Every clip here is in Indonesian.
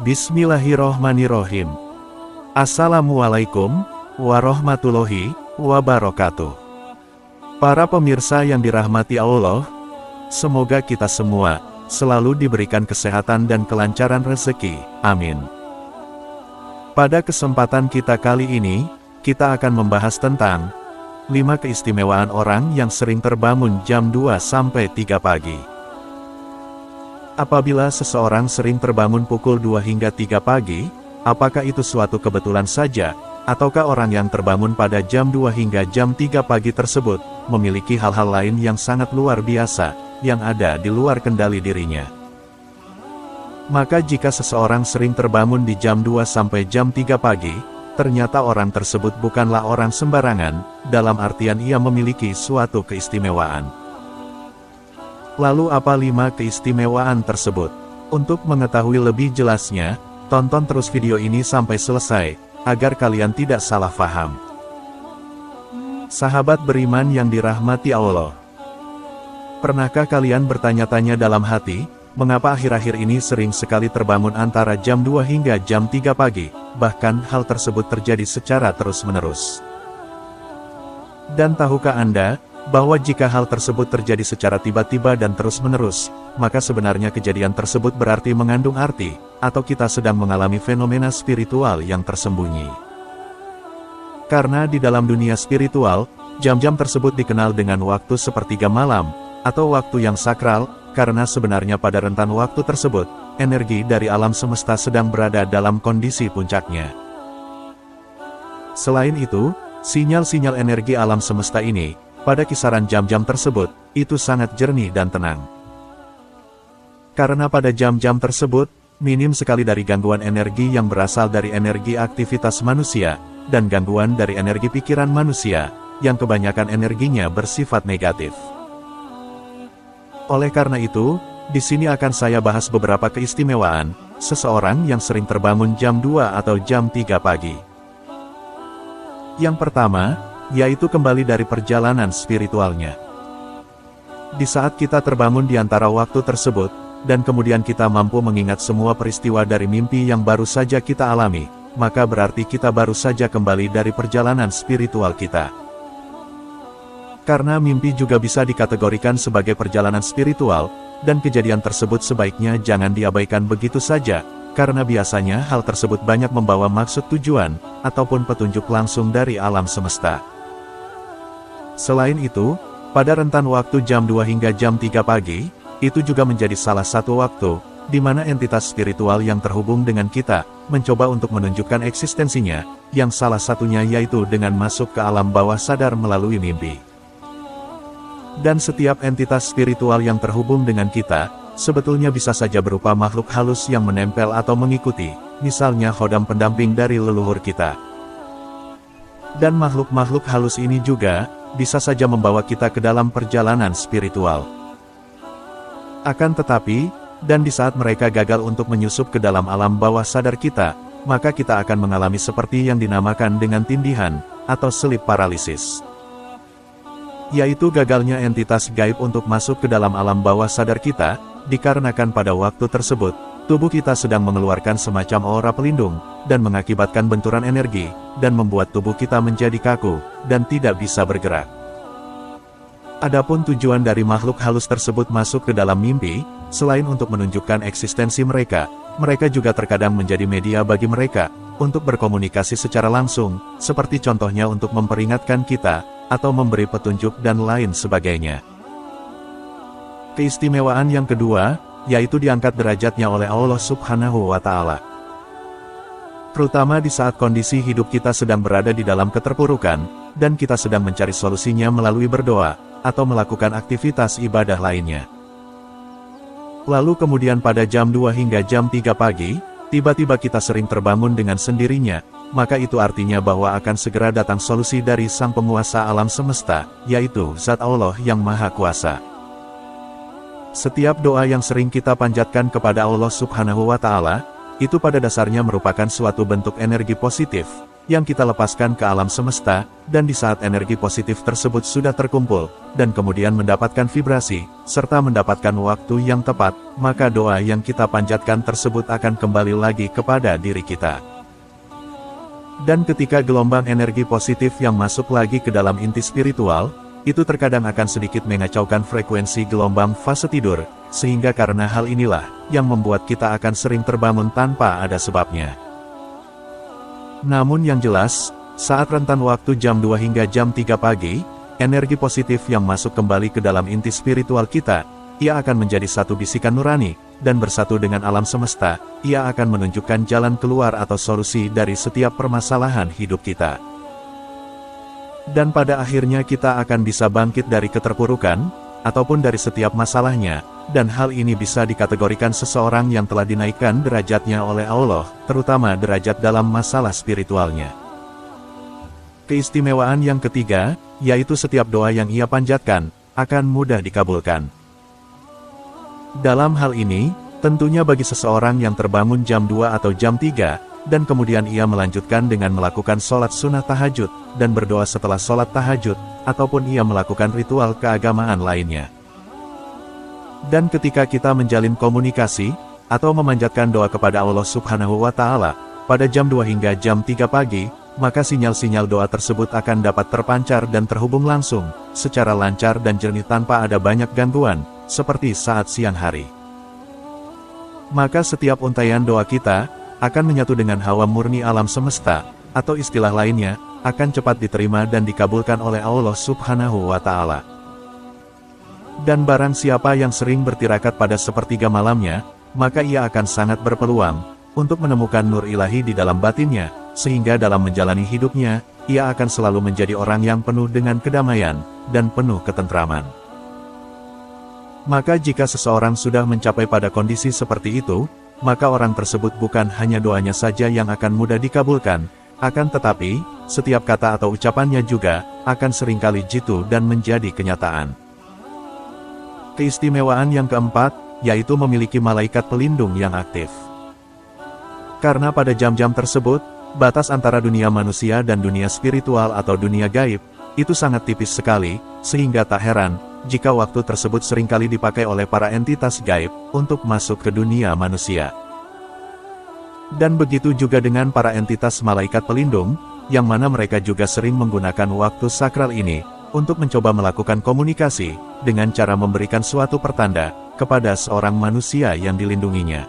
Bismillahirrohmanirrohim. Assalamualaikum warahmatullahi wabarakatuh. Para pemirsa yang dirahmati Allah, semoga kita semua selalu diberikan kesehatan dan kelancaran rezeki. Amin. Pada kesempatan kita kali ini, kita akan membahas tentang 5 keistimewaan orang yang sering terbangun jam 2 sampai 3 pagi. Apabila seseorang sering terbangun pukul 2 hingga 3 pagi, apakah itu suatu kebetulan saja, ataukah orang yang terbangun pada jam 2 hingga jam 3 pagi tersebut, memiliki hal-hal lain yang sangat luar biasa, yang ada di luar kendali dirinya? Maka jika seseorang sering terbangun di jam 2 sampai jam 3 pagi, ternyata orang tersebut bukanlah orang sembarangan, dalam artian ia memiliki suatu keistimewaan. Lalu apa 5 keistimewaan tersebut? Untuk mengetahui lebih jelasnya, tonton terus video ini sampai selesai, agar kalian tidak salah paham. Sahabat beriman yang dirahmati Allah, pernahkah kalian bertanya-tanya dalam hati, mengapa akhir-akhir ini sering sekali terbangun antara jam 2 hingga jam 3 pagi, bahkan hal tersebut terjadi secara terus-menerus? Dan tahukah Anda, bahwa jika hal tersebut terjadi secara tiba-tiba dan terus-menerus, maka sebenarnya kejadian tersebut berarti mengandung arti, atau kita sedang mengalami fenomena spiritual yang tersembunyi. Karena di dalam dunia spiritual, jam-jam tersebut dikenal dengan waktu sepertiga malam, atau waktu yang sakral, karena sebenarnya pada rentan waktu tersebut, energi dari alam semesta sedang berada dalam kondisi puncaknya. Selain itu, sinyal-sinyal energi alam semesta ini, pada kisaran jam-jam tersebut, itu sangat jernih dan tenang. Karena pada jam-jam tersebut, minim sekali dari gangguan energi yang berasal dari energi aktivitas manusia, dan gangguan dari energi pikiran manusia, yang kebanyakan energinya bersifat negatif. Oleh karena itu, di sini akan saya bahas beberapa keistimewaan seseorang yang sering terbangun jam 2 atau jam 3 pagi. Yang pertama, yaitu kembali dari perjalanan spiritualnya. Di saat kita terbangun di antara waktu tersebut, dan kemudian kita mampu mengingat semua peristiwa dari mimpi yang baru saja kita alami, maka berarti kita baru saja kembali dari perjalanan spiritual kita. Karena mimpi juga bisa dikategorikan sebagai perjalanan spiritual, dan kejadian tersebut sebaiknya jangan diabaikan begitu saja, karena biasanya hal tersebut banyak membawa maksud tujuan, ataupun petunjuk langsung dari alam semesta. Selain itu, pada rentan waktu jam 2 hingga jam 3 pagi, itu juga menjadi salah satu waktu, di mana entitas spiritual yang terhubung dengan kita, mencoba untuk menunjukkan eksistensinya, yang salah satunya yaitu dengan masuk ke alam bawah sadar melalui mimpi. Dan setiap entitas spiritual yang terhubung dengan kita, sebetulnya bisa saja berupa makhluk halus yang menempel atau mengikuti, misalnya khodam pendamping dari leluhur kita. Dan makhluk-makhluk halus ini juga, bisa saja membawa kita ke dalam perjalanan spiritual. Akan tetapi, dan di saat mereka gagal untuk menyusup ke dalam alam bawah sadar kita, maka kita akan mengalami seperti yang dinamakan dengan tindihan, atau sleep paralysis. Yaitu gagalnya entitas gaib untuk masuk ke dalam alam bawah sadar kita, dikarenakan pada waktu tersebut, tubuh kita sedang mengeluarkan semacam aura pelindung, dan mengakibatkan benturan energi, dan membuat tubuh kita menjadi kaku, dan tidak bisa bergerak. Adapun tujuan dari makhluk halus tersebut masuk ke dalam mimpi, selain untuk menunjukkan eksistensi mereka, mereka juga terkadang menjadi media bagi mereka, untuk berkomunikasi secara langsung, seperti contohnya untuk memperingatkan kita, atau memberi petunjuk dan lain sebagainya. Keistimewaan yang kedua, yaitu diangkat derajatnya oleh Allah Subhanahu wa Ta'ala. Terutama di saat kondisi hidup kita sedang berada di dalam keterpurukan, dan kita sedang mencari solusinya melalui berdoa, atau melakukan aktivitas ibadah lainnya. Lalu kemudian pada jam 2 hingga jam 3 pagi, tiba-tiba kita sering terbangun dengan sendirinya, maka itu artinya bahwa akan segera datang solusi dari Sang Penguasa alam semesta, yaitu Zat Allah yang Maha Kuasa. Setiap doa yang sering kita panjatkan kepada Allah Subhanahu wa Ta'ala, itu pada dasarnya merupakan suatu bentuk energi positif, yang kita lepaskan ke alam semesta, dan di saat energi positif tersebut sudah terkumpul, dan kemudian mendapatkan vibrasi, serta mendapatkan waktu yang tepat, maka doa yang kita panjatkan tersebut akan kembali lagi kepada diri kita. Dan ketika gelombang energi positif yang masuk lagi ke dalam inti spiritual, itu terkadang akan sedikit mengacaukan frekuensi gelombang fase tidur, sehingga karena hal inilah, yang membuat kita akan sering terbangun tanpa ada sebabnya. Namun yang jelas, saat rentan waktu jam 2 hingga jam 3 pagi, energi positif yang masuk kembali ke dalam inti spiritual kita, ia akan menjadi satu bisikan nurani, dan bersatu dengan alam semesta, ia akan menunjukkan jalan keluar atau solusi dari setiap permasalahan hidup kita. Dan pada akhirnya kita akan bisa bangkit dari keterpurukan, ataupun dari setiap masalahnya, dan hal ini bisa dikategorikan seseorang yang telah dinaikkan derajatnya oleh Allah, terutama derajat dalam masalah spiritualnya. Keistimewaan yang ketiga, yaitu setiap doa yang ia panjatkan, akan mudah dikabulkan. Dalam hal ini, tentunya bagi seseorang yang terbangun jam 2 atau jam 3, dan kemudian ia melanjutkan dengan melakukan sholat sunnah tahajud, dan berdoa setelah sholat tahajud, ataupun ia melakukan ritual keagamaan lainnya. Dan ketika kita menjalin komunikasi, atau memanjatkan doa kepada Allah Subhanahu wa Ta'ala, pada jam 2 hingga jam 3 pagi, maka sinyal-sinyal doa tersebut akan dapat terpancar dan terhubung langsung, secara lancar dan jernih tanpa ada banyak gangguan, seperti saat siang hari. Maka setiap untaian doa kita, akan menyatu dengan hawa murni alam semesta, atau istilah lainnya, akan cepat diterima dan dikabulkan oleh Allah Subhanahu wa Ta'ala. Dan barang siapa yang sering bertirakat pada sepertiga malamnya, maka ia akan sangat berpeluang untuk menemukan nur ilahi di dalam batinnya, sehingga dalam menjalani hidupnya, ia akan selalu menjadi orang yang penuh dengan kedamaian, dan penuh ketentraman. Maka jika seseorang sudah mencapai pada kondisi seperti itu, maka orang tersebut bukan hanya doanya saja yang akan mudah dikabulkan, akan tetapi, setiap kata atau ucapannya juga, akan seringkali jitu dan menjadi kenyataan. Keistimewaan yang keempat, yaitu memiliki malaikat pelindung yang aktif. Karena pada jam-jam tersebut, batas antara dunia manusia dan dunia spiritual atau dunia gaib, itu sangat tipis sekali, sehingga tak heran, jika waktu tersebut seringkali dipakai oleh para entitas gaib, untuk masuk ke dunia manusia. Dan begitu juga dengan para entitas malaikat pelindung, yang mana mereka juga sering menggunakan waktu sakral ini, untuk mencoba melakukan komunikasi, dengan cara memberikan suatu pertanda, kepada seorang manusia yang dilindunginya.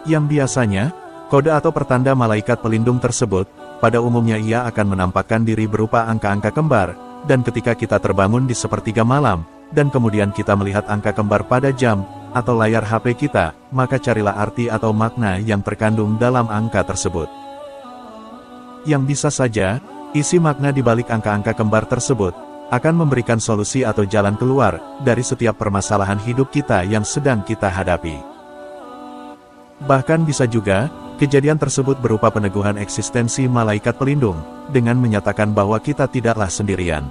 Yang biasanya, kode atau pertanda malaikat pelindung tersebut, pada umumnya ia akan menampakkan diri berupa angka-angka kembar, dan ketika kita terbangun di sepertiga malam, dan kemudian kita melihat angka kembar pada jam, atau layar HP kita, maka carilah arti atau makna yang terkandung dalam angka tersebut. Yang bisa saja, isi makna di balik angka-angka kembar tersebut, akan memberikan solusi atau jalan keluar, dari setiap permasalahan hidup kita yang sedang kita hadapi. Bahkan bisa juga, kejadian tersebut berupa peneguhan eksistensi malaikat pelindung, dengan menyatakan bahwa kita tidaklah sendirian.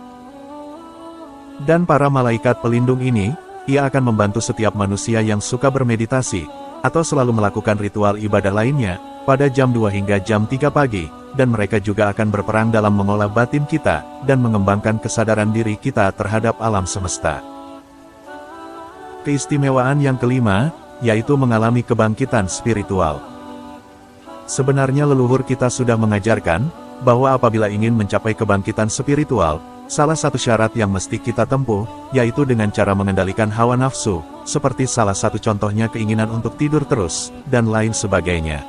Dan para malaikat pelindung ini, ia akan membantu setiap manusia yang suka bermeditasi, atau selalu melakukan ritual ibadah lainnya, pada jam 2 hingga jam 3 pagi, dan mereka juga akan berperang dalam mengolah batin kita, dan mengembangkan kesadaran diri kita terhadap alam semesta. Keistimewaan yang kelima, yaitu mengalami kebangkitan spiritual. Sebenarnya leluhur kita sudah mengajarkan, bahwa apabila ingin mencapai kebangkitan spiritual, salah satu syarat yang mesti kita tempuh, yaitu dengan cara mengendalikan hawa nafsu, seperti salah satu contohnya keinginan untuk tidur terus, dan lain sebagainya.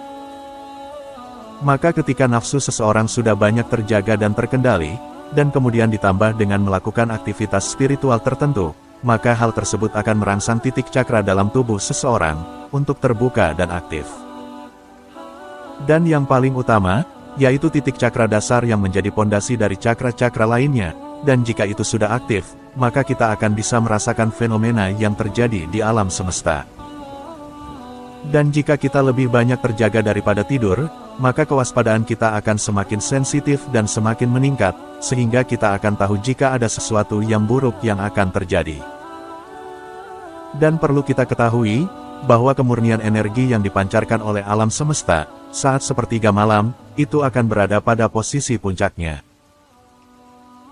Maka ketika nafsu seseorang sudah banyak terjaga dan terkendali, dan kemudian ditambah dengan melakukan aktivitas spiritual tertentu, maka hal tersebut akan merangsang titik cakra dalam tubuh seseorang, untuk terbuka dan aktif. Dan yang paling utama, yaitu titik cakra dasar yang menjadi pondasi dari cakra-cakra lainnya, dan jika itu sudah aktif, maka kita akan bisa merasakan fenomena yang terjadi di alam semesta. Dan jika kita lebih banyak terjaga daripada tidur, maka kewaspadaan kita akan semakin sensitif dan semakin meningkat, sehingga kita akan tahu jika ada sesuatu yang buruk yang akan terjadi. Dan perlu kita ketahui, bahwa kemurnian energi yang dipancarkan oleh alam semesta, saat sepertiga malam, itu akan berada pada posisi puncaknya.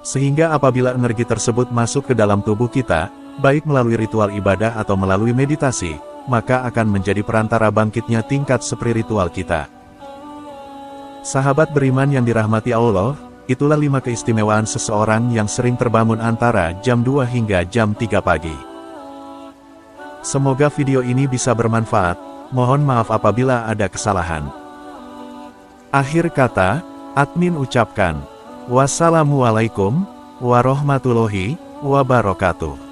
Sehingga apabila energi tersebut masuk ke dalam tubuh kita, baik melalui ritual ibadah atau melalui meditasi, maka akan menjadi perantara bangkitnya tingkat spiritual kita. Sahabat beriman yang dirahmati Allah, itulah 5 keistimewaan seseorang yang sering terbangun antara jam 2 hingga jam 3 pagi. Semoga video ini bisa bermanfaat, mohon maaf apabila ada kesalahan. Akhir kata, admin ucapkan, wassalamualaikum warahmatullahi wabarakatuh.